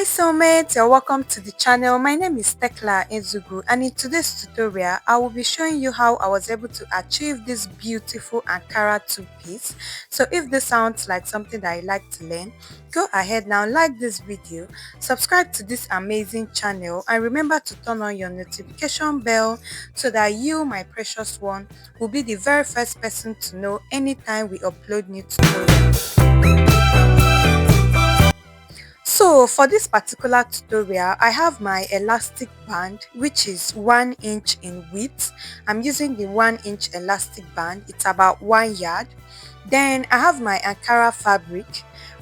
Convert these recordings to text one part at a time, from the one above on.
Hi soulmates, you're welcome to the channel. My name is Tekla Ezugu, and in today's tutorial I will be showing you how I was able to achieve this beautiful Ankara two-piece. So if this sounds like something that I like to learn, go ahead now, like this video, subscribe to this amazing channel, and remember to turn on your notification bell so that you, my precious one, will be the very first person to know anytime we upload new tutorials. So for this particular tutorial, I have my elastic band, which is 1 inch in width. I'm using the 1 inch elastic band. It's about 1 yard. Then I have my Ankara fabric,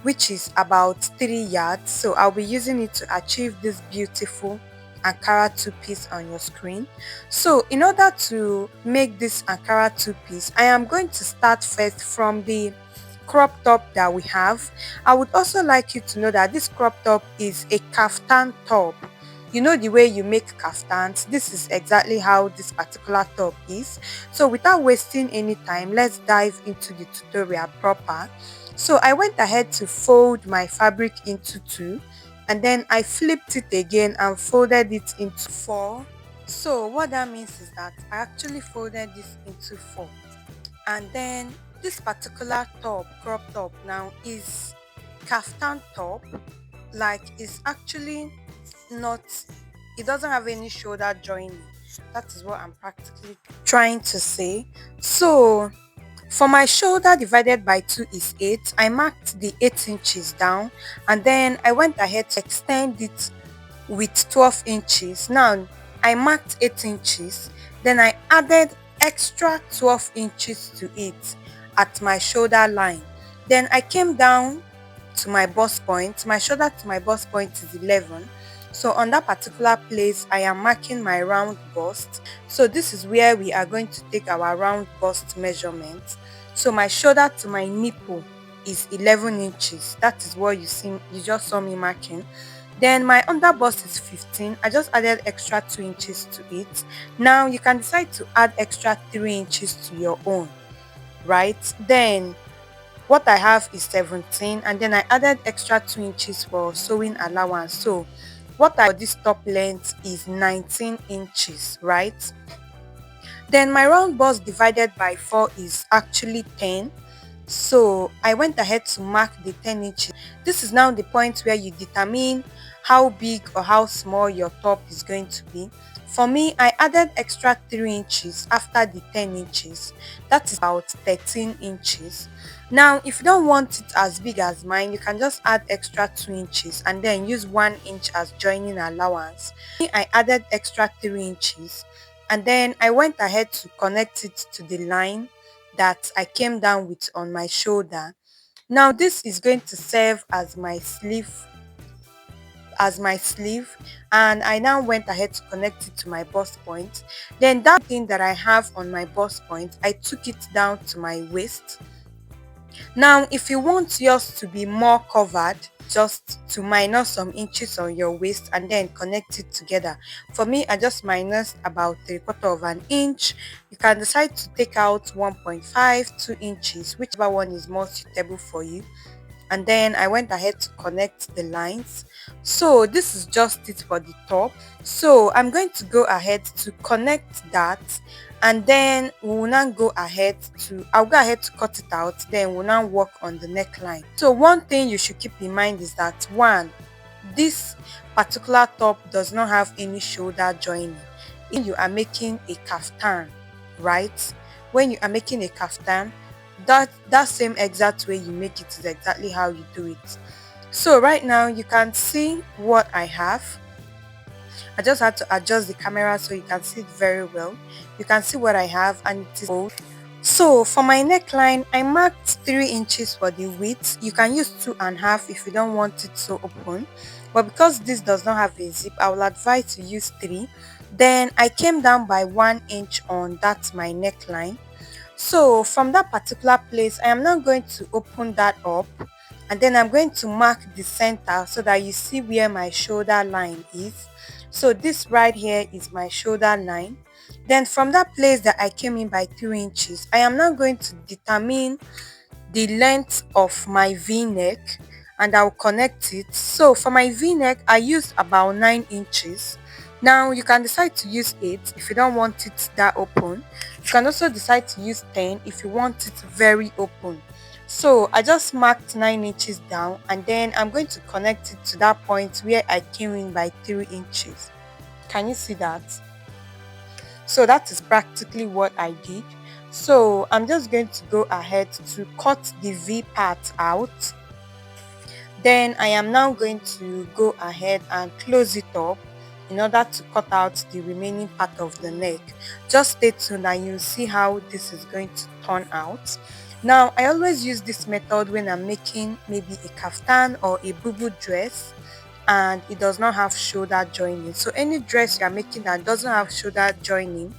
which is about 3 yards. So I'll be using it to achieve this beautiful Ankara two-piece on your screen. So in order to make this Ankara two-piece, I am going to start first from the crop top that we have. I would also like you to know that this crop top is a kaftan top. You know the way you make kaftans, this is exactly how this particular top is. So without wasting any time, let's dive into the tutorial proper. So I went ahead to fold my fabric into 2, and then I flipped it again and folded it into 4. So what that means is that I actually folded this into 4, and then this particular top, crop top, now is kaftan top. Like, it's actually not, it doesn't have any shoulder joining. That is what I'm practically trying to say. So for my shoulder divided by 2 is 8, I marked the 8 inches down, and then I went ahead to extend it with 12 inches. Now I marked 8 inches, then I added extra 12 inches to it at my shoulder line. Then I came down to my bust point. My shoulder to my bust point is 11. So on that particular place, I am marking my round bust. So this is where we are going to take our round bust measurement. So my shoulder to my nipple is 11 inches. That is what you just saw me marking. Then my under bust is 15. I just added extra 2 inches to it. Now you can decide to add extra 3 inches to your own, right? Then what I have is 17, and then I added extra 2 inches for sewing allowance. So what I for this top length is 19 inches, right? Then my round bust divided by 4 is actually 10. So I went ahead to mark the 10 inches. This is now the point where you determine how big or how small your top is going to be. For me, I added extra 3 inches after the 10 inches. That is about 13 inches. Now, if you don't want it as big as mine, you can just add extra 2 inches and then use 1 inch as joining allowance. I added extra 3 inches, and then I went ahead to connect it to the line that I came down with on my shoulder. Now this is going to serve as my sleeve, and I now went ahead to connect it to my bust point. Then that thing that I have on my bust point, I took it down to my waist. Now if you want yours to be more covered, just to minus some inches on your waist and then connect it together. For me, I just minused about 3/4 of an inch. You can decide to take out 1.5, 2 inches, whichever one is more suitable for you. And then I went ahead to connect the lines. So this is just it for the top. So I'm going to go ahead to connect that, and then we'll now I'll go ahead to cut it out, then we'll now work on the neckline. So one thing you should keep in mind is that, one, this particular top does not have any shoulder joining. When you are making a kaftan, right? When you are making a kaftan, that same exact way you make it is exactly how you do it. So right now you can see what I have. I just had to adjust the camera so you can see it very well. You can see what I have, and it is old. So for my neckline, I marked 3 inches for the width. You can use 2.5 if you don't want it so open, but because this does not have a zip, I will advise to use 3. Then I came down by 1 inch on that my neckline. So from that particular place, I am now going to open that up, and then I'm going to mark the center so that you see where my shoulder line is. So this right here is my shoulder line. Then from that place that I came in by 3 inches, I am now going to determine the length of my v-neck, and I'll connect it. So for my v-neck, I used about 9 inches. Now you can decide to use 8 if you don't want it that open. You can also decide to use 10 if you want it very open. So I just marked 9 inches down, and then I'm going to connect it to that point where I came in by 3 inches. Can you see that? So that is practically what I did. So I'm just going to go ahead to cut the V part out. Then I am now going to go ahead and close it up in order to cut out the remaining part of the neck. Just stay tuned and you'll see how this is going to turn out. Now, I always use this method when I'm making maybe a kaftan or a bubu dress and it does not have shoulder joining. So any dress you are making that doesn't have shoulder joining,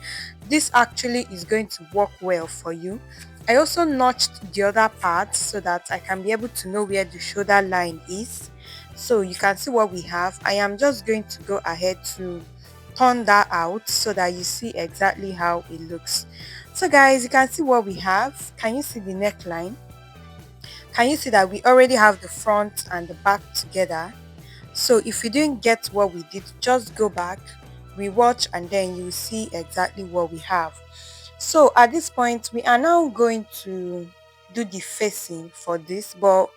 this actually is going to work well for you. I also notched the other part so that I can be able to know where the shoulder line is. So you can see what we have. I am just going to go ahead to turn that out so that you see exactly how it looks. So guys, you can see what we have. Can you see the neckline? Can you see that we already have the front and the back together? So if you didn't get what we did, just go back, rewatch, and then you will see exactly what we have. So at this point, we are now going to do the facing for this, but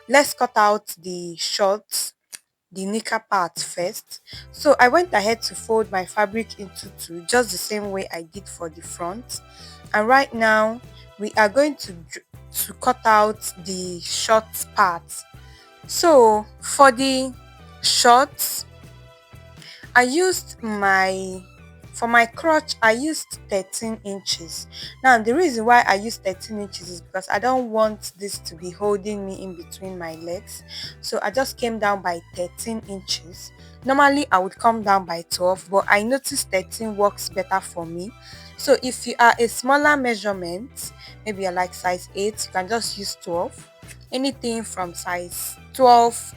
let's cut out the shorts, the knicker part first. So I went ahead to fold my fabric into two, just the same way I did for the front. And right now, we are going to cut out the short part. So for the shorts, I used for my crotch, I used 13 inches. Now, the reason why I used 13 inches is because I don't want this to be holding me in between my legs. So I just came down by 13 inches. Normally, I would come down by 12, but I noticed 13 works better for me. So if you are a smaller measurement, maybe you're like size 8, you can just use 12. Anything from size 12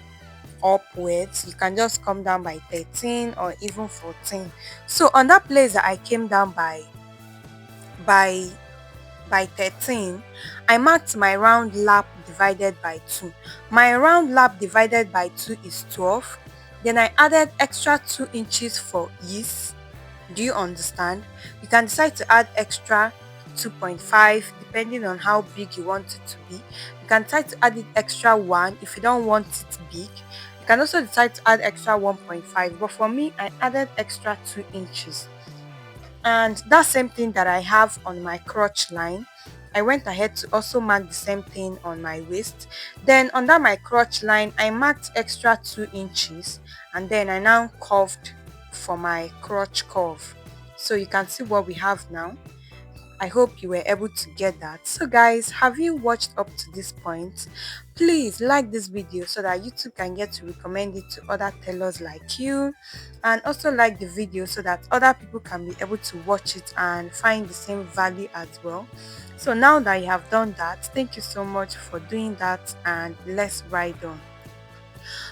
upwards, you can just come down by 13 or even 14. So on that place that I came down by by 13, I marked my round lap divided by 2. My round lap divided by 2 is 12. Then I added extra 2 inches for ease. Do you understand? You can decide to add extra 2.5 depending on how big you want it to be. You can decide to add it extra 1 if you don't want it big. You can also decide to add extra 1.5, but for me, I added extra 2 inches. And that same thing that I have on my crotch line, I went ahead to also mark the same thing on my waist. Then under my crotch line, I marked extra 2 inches, and then I now curved for my crotch curve. So you can see what we have now. I hope you were able to get that. So guys, have you watched up to this point? Please like this video so that YouTube can get to recommend it to other tailors like you, and also like the video so that other people can be able to watch it and find the same value as well. So now that you have done that, thank you so much for doing that, and let's ride on.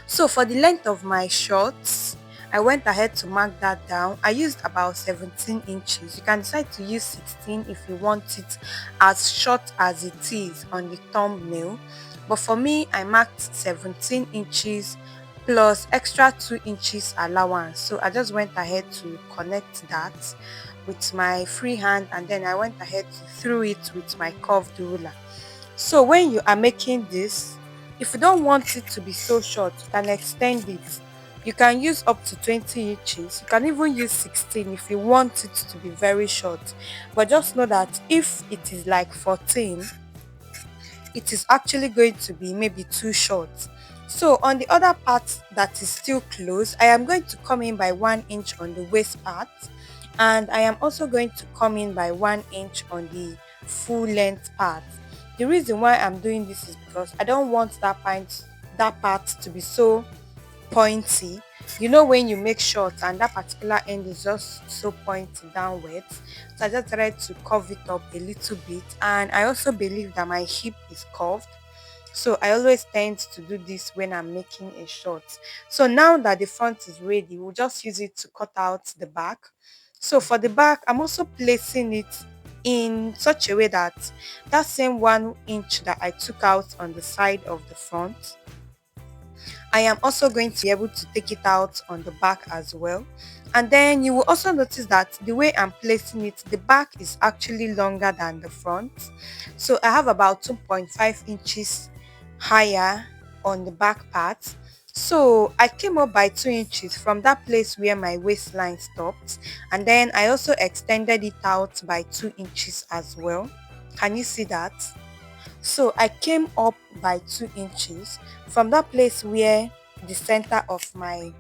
So for the length of my shorts, I went ahead to mark that down. I used about 17 inches. You can decide to use 16 if you want it as short as it is on the thumbnail. But for me, I marked 17 inches plus extra 2 inches allowance. So I just went ahead to connect that with my free hand, and then I went ahead to through it with my curved ruler. So when you are making this, if you don't want it to be so short, you can extend it. You can use up to 20 inches. You can even use 16 if you want it to be very short. But just know that if it is like 14, it is actually going to be maybe too short. So on the other part that is still closed, I am going to come in by 1 inch on the waist part, and I am also going to come in by 1 inch on the full length part. The reason why I'm doing this is because I don't want that part to be so pointy. You know, when you make shorts and that particular end is just so pointy downwards, so I just tried to curve it up a little bit. And I also believe that my hip is curved, so I always tend to do this when I'm making a short. So now that the front is ready, we'll just use it to cut out the back. So for the back, I'm also placing it in such a way that that same 1 inch that I took out on the side of the front, I am also going to be able to take it out on the back as well. And then you will also notice that the way I'm placing it, the back is actually longer than the front. So I have about 2.5 inches higher on the back part. So I came up by 2 inches from that place where my waistline stopped, and then I also extended it out by 2 inches as well. Can you see that? So I came up by 2 inches from that place where the center of my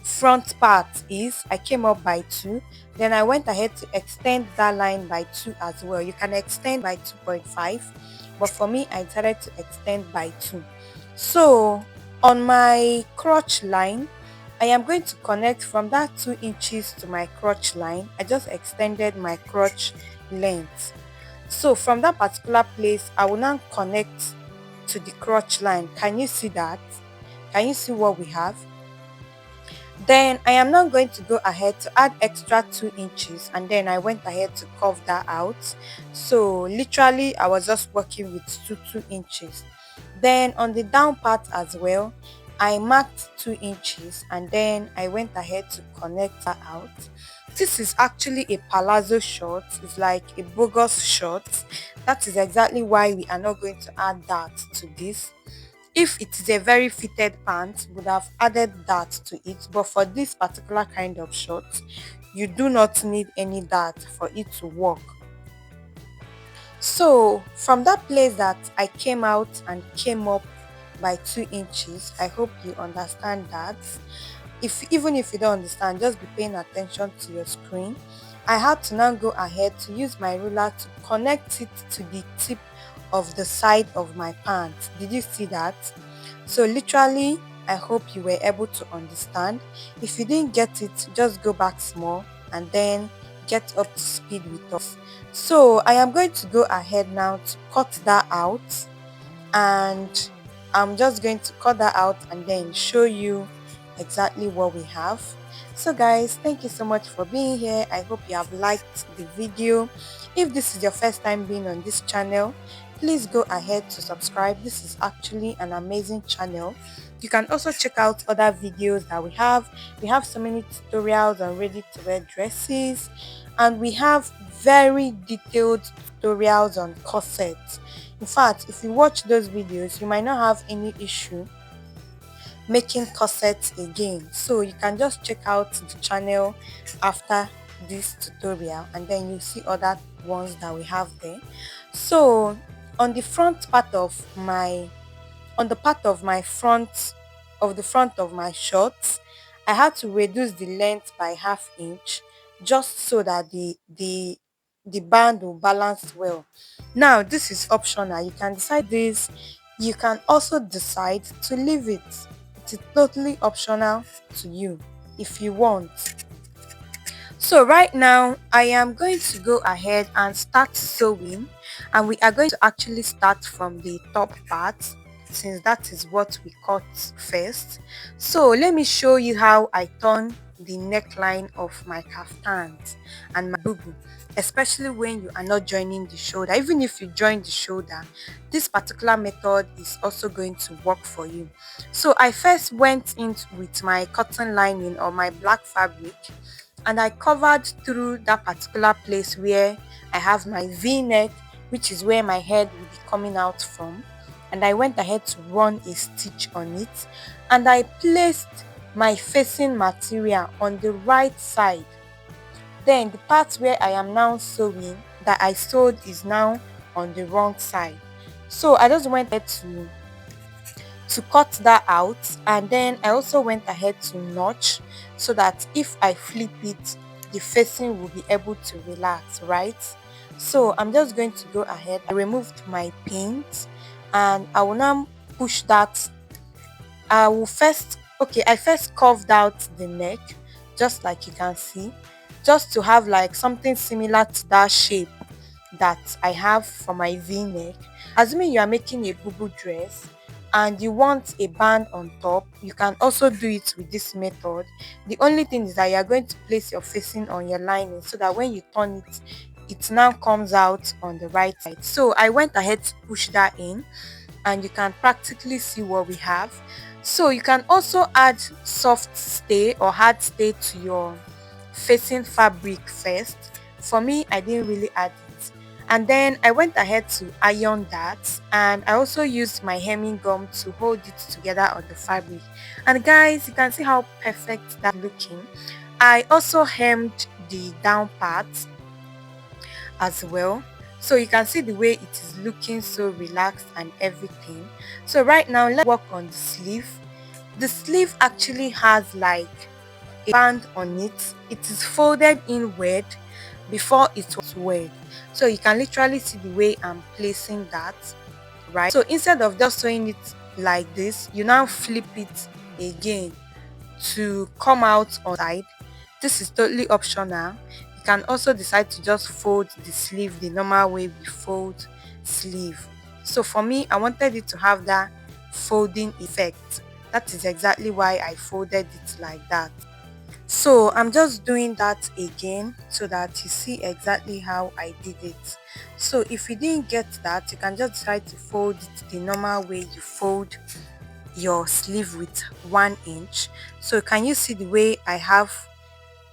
front part is. I came up by 2. Then I went ahead to extend that line by 2 as well. You can extend by 2.5, but for me I decided to extend by 2. So on my crotch line, I am going to connect from that 2 inches to my crotch line. I just extended my crotch length. So from that particular place, I will now connect to the crotch line. Can you see that? Can you see what we have? Then I am now going to go ahead to add extra 2 inches, and then I went ahead to curve that out. So literally I was just working with 2 inches. Then on the down part as well, I marked 2 inches, and then I went ahead to connect that out. This is actually a palazzo short. It's like a bogus short. That is exactly why we are not going to add that to this. If it is a very fitted pant, would have added that to it, but for this particular kind of short, you do not need any that for it to work. So from that place that I came out and came up by 2 inches, I hope you understand that. Even if you don't understand, just be paying attention to your screen. I had to now go ahead to use my ruler to connect it to the tip of the side of my pants. Did you see that? So literally, I hope you were able to understand. If you didn't get it, just go back small and then get up to speed with us. So I am going to go ahead now to cut that out, and I'm just going to cut that out and then show you exactly what we have. So guys, thank you so much for being here. I hope you have liked the video. If this is your first time being on this channel, please go ahead to subscribe. This is actually an amazing channel. You can also check out other videos that we have. We have so many tutorials on ready to wear dresses, and we have very detailed tutorials on corsets. In fact, if you watch those videos, you might not have any issue making corsets again. So you can just check out the channel after this tutorial, and then you see other ones that we have there. So on the front part of my on the part of my front of the front of my shorts, I had to reduce the length by ½ inch, just so that the band will balance well. Now this is optional. You can decide this. You can also decide to leave it. It is totally optional to you if you want. So right now I am going to go ahead and start sewing, and we are going to actually start from the top part, since that is what we cut first. So let me show you how I turn the neckline of my kaftans and my bubu, especially when you are not joining the shoulder. Even if you join the shoulder, this particular method is also going to work for you. So I first went in with my cotton lining or my black fabric, and I covered through that particular place where I have my v-neck, which is where my head will be coming out from, and I went ahead to run a stitch on it, and I placed my facing material on the right side. Then the part where I am now sewing, that I sewed, is now on the wrong side. So I just went ahead to cut that out, and then I also went ahead to notch, so that if I flip it, the facing will be able to relax, right? So I'm just going to go ahead. I removed my pins, and I will now push that. I first curved out the neck, just like you can see, just to have like something similar to that shape that I have for my v-neck. Assuming you are making a bubu dress and you want a band on top, you can also do it with this method. The only thing is that you are going to place your facing on your lining, so that when you turn it, it now comes out on the right side. So I went ahead to push that in, and you can practically see what we have. So you can also add soft stay or hard stay to your facing fabric first. For me, I didn't really add it. And then I went ahead to iron that, and I also used my hemming gum to hold it together on the fabric. And guys, you can see how perfect that looking. I also hemmed the down part as well. So you can see the way it is looking so relaxed and everything. So right now, let's work on the sleeve. The sleeve actually has like a band on it. It is folded inward before it was weared. So you can literally see the way I'm placing that, right? So instead of just sewing it like this, you now flip it again to come out on side. This is totally optional. You can also decide to just fold the sleeve the normal way we fold sleeve. So for me, I wanted it to have that folding effect. That is exactly why I folded it like that. So I'm just doing that again so that you see exactly how I did it. So if you didn't get that, you can just decide to fold it the normal way you fold your sleeve with 1 inch. So can you see the way I have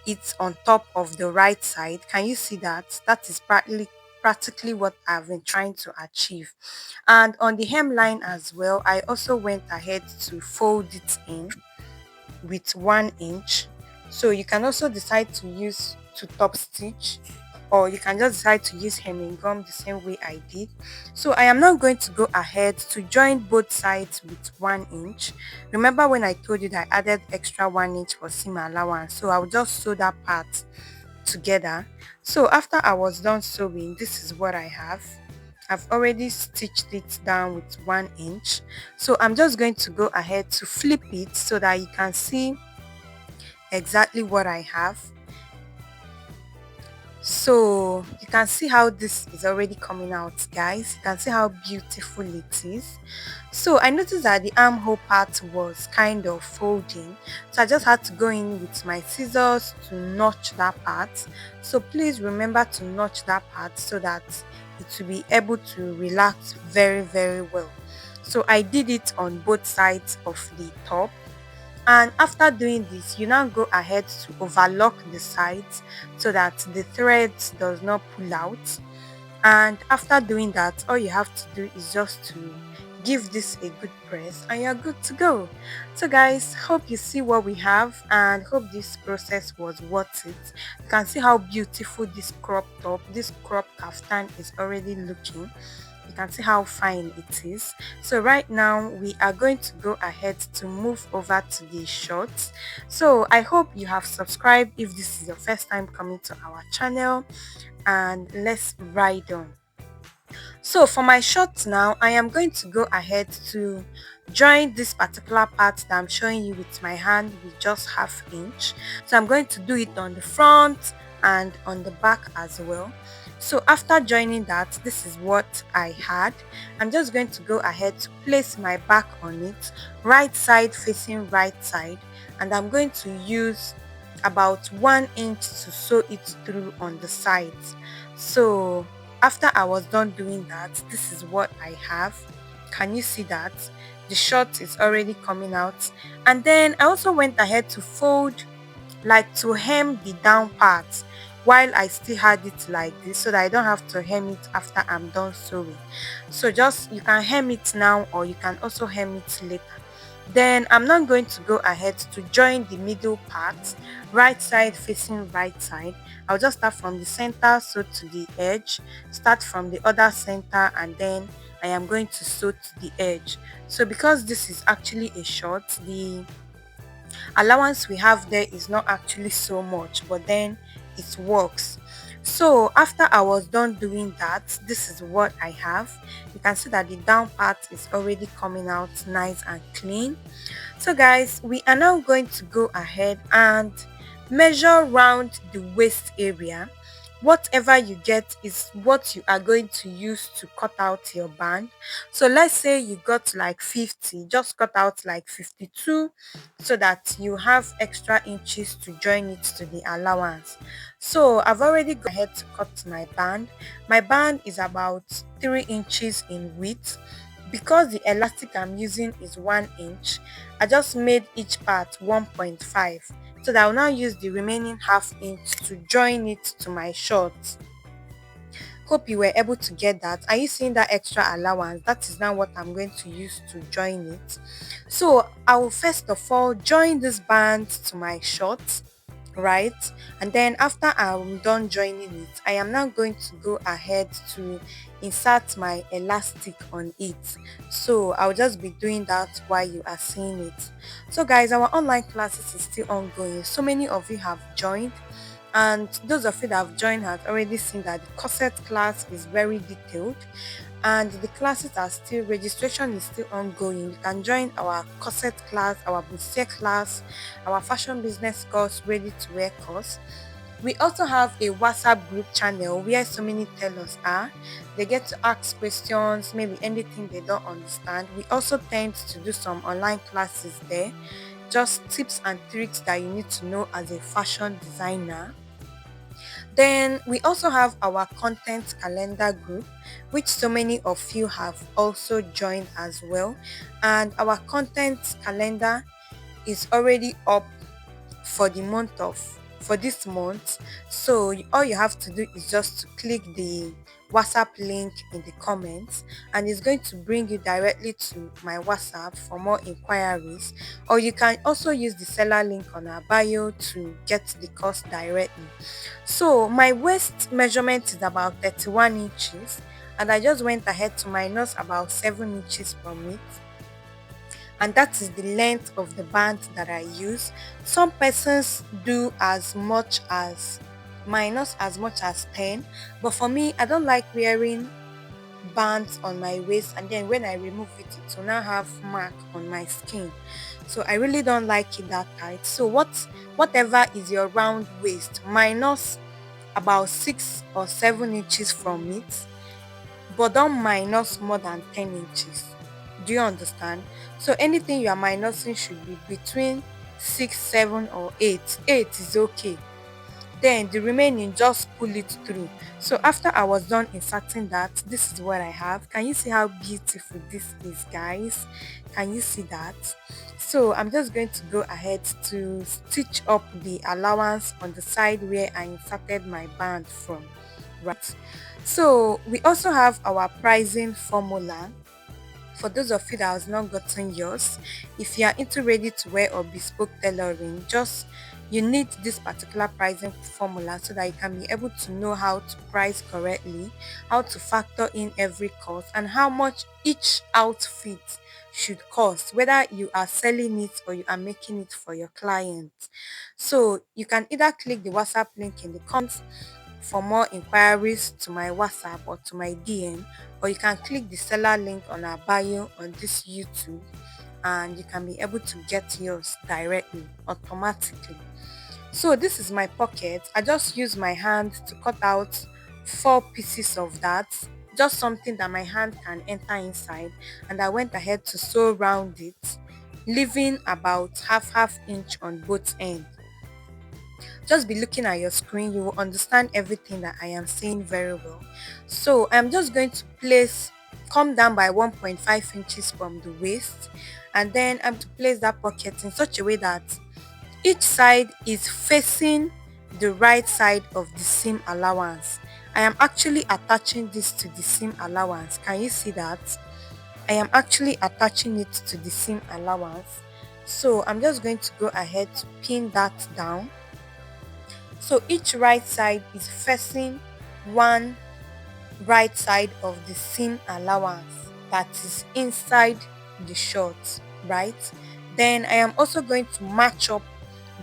it on top of the right side? Can you see that? That is practically what I've been trying to achieve. And on the hemline as well, I also went ahead to fold it in with 1 inch. So you can also decide to use to top stitch, or you can just decide to use hemming gum the same way I did. So I am now going to go ahead to join both sides with 1 inch. Remember when I told you that I added extra 1 inch for seam allowance, so I'll just sew that part together. So after I was done sewing, this is what I have. I've already stitched it down with 1 inch. So I'm just going to go ahead to flip it so that you can see exactly what I have. So you can see how this is already coming out, guys. You can see how beautiful it is. So I noticed that the armhole part was kind of folding, so I just had to go in with my scissors to notch that part. So please remember to notch that part so that it will be able to relax very well. So I did it on both sides of the top. And after doing this, you now go ahead to overlock the sides so that the threads does not pull out. And after doing that, all you have to do is just to give this a good press and you're good to go. So guys, hope you see what we have and hope this process was worth it. You can see how beautiful this crop top, this crop kaftan is already looking. You can see how fine it is. So right now we are going to go ahead to move over to the shorts. So I hope you have subscribed if this is your first time coming to our channel, and let's ride on. So for my shorts now, I am going to go ahead to join this particular part that I'm showing you with my hand with just 1/2 inch. So I'm going to do it on the front and on the back as well. So after joining that, this is what I had. I'm just going to go ahead to place my back on it, right side facing right side, and I'm going to use about 1 inch to sew it through on the sides. So after I was done doing that, this is what I have. Can you see that? The short is already coming out. And then I also went ahead to fold, like to hem the down part while I still had it like this, so that I don't have to hem it after I'm done sewing. So just, you can hem it now or you can also hem it later. Then I'm now going to go ahead to join the middle part, right side facing right side. I'll just start from the center, sew to the edge, start from the other center, and then I am going to sew to the edge. So because this is actually a short, the allowance we have there is not actually so much, but then it works. So after I was done doing that, this is what I have. You can see that the down part is already coming out nice and clean. So guys, we are now going to go ahead and measure round the waist area. Whatever you get is what you are going to use to cut out your band. So let's say you got like 50, just cut out like 52 so that you have extra inches to join it to the allowance. So I've already gone ahead to cut my band. My band is about 3 inches in width. Because the elastic I'm using is 1 inch, I just made each part 1.5, so that I'll now use the remaining half inch to join it to my shorts. Hope you were able to get that. Are you seeing that extra allowance? That is now what I'm going to use to join it. So I will first of all join this band to my shorts, right? And then after I'm done joining it, I am now going to go ahead to insert my elastic on it. So I'll just be doing that while you are seeing it. So guys, our online classes is still ongoing. So many of you have joined, and those of you that have joined have already seen that the corset class is very detailed, and the classes are still, registration is still ongoing. You can join our corset class, our bustier class, our fashion business course, ready to wear course. We also have a WhatsApp group channel where so many tailors are. They get to ask questions, maybe anything they don't understand. We also tend to do some online classes there, just tips and tricks that you need to know as a fashion designer. Then we also have our content calendar group, which so many of you have also joined as well. And our content calendar is already up for the month of for this month. So all you have to do is just to click the WhatsApp link in the comments, and it's going to bring you directly to my WhatsApp for more inquiries. Or you can also use the seller link on our bio to get the course directly. So my waist measurement is about 31 inches, and I just went ahead to minus about 7 inches from it, and that is the length of the band that I use. Some persons do as much as minus as much as 10, but for me, I don't like wearing bands on my waist, and then when I remove it, it will now have mark on my skin. So I really don't like it that tight. So whatever is your round waist, minus about 6 or 7 inches from it, but don't minus more than 10 inches. Do you understand? So anything you are minusing should be between 6, 7, or 8. 8 is okay. Then the remaining, just pull it through. So after I was done inserting that, this is what I have. Can you see how beautiful this is, guys? Can you see that? So I'm just going to go ahead to stitch up the allowance on the side where I inserted my band from, right? So we also have our pricing formula. For those of you that has not gotten yours, if you are into ready to wear or bespoke tailoring, just you need this particular pricing formula so that you can be able to know how to price correctly, how to factor in every cost, and how much each outfit should cost, whether you are selling it or you are making it for your client. So you can either click the WhatsApp link in the comments for more inquiries to my WhatsApp or to my DM, or you can click the seller link on our bio on this YouTube, and you can be able to get yours directly, automatically. So this is my pocket. I just use my hand to cut out 4 pieces of that, just something that my hand can enter inside, and I went ahead to sew round it, leaving about half inch on both ends. Just be looking at your screen, you will understand everything that I am saying very well. So I'm just going to come down by 1.5 inches from the waist, and then I'm to place that pocket in such a way that each side is facing the right side of the seam allowance. I am actually attaching this to the seam allowance. Can you see that? I am actually attaching it to the seam allowance. So I'm just going to go ahead to pin that down. So each right side is facing one right side of the seam allowance that is inside the short, right? Then I am also going to match up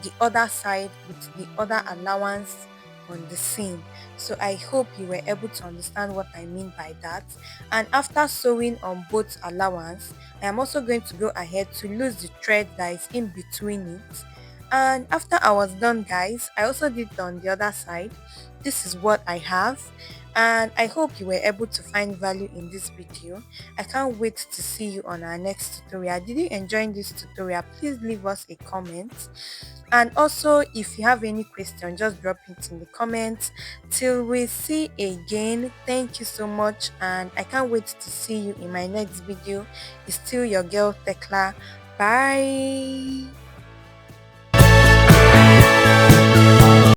the other side with the other allowance on the seam. So I hope you were able to understand what I mean by that. And after sewing on both allowance, I am also going to go ahead to lose the thread that is in between it. And after I was done, guys, I also did it on the other side. This is what I have. and I hope you were able to find value in this video. I can't wait to see you on our next tutorial. Did you enjoy this tutorial? Please leave us a comment, and also if you have any question, just drop it in the comments. Till we see again, thank you so much, and I can't wait to see you in my next video. It's still your girl Tekla. Bye.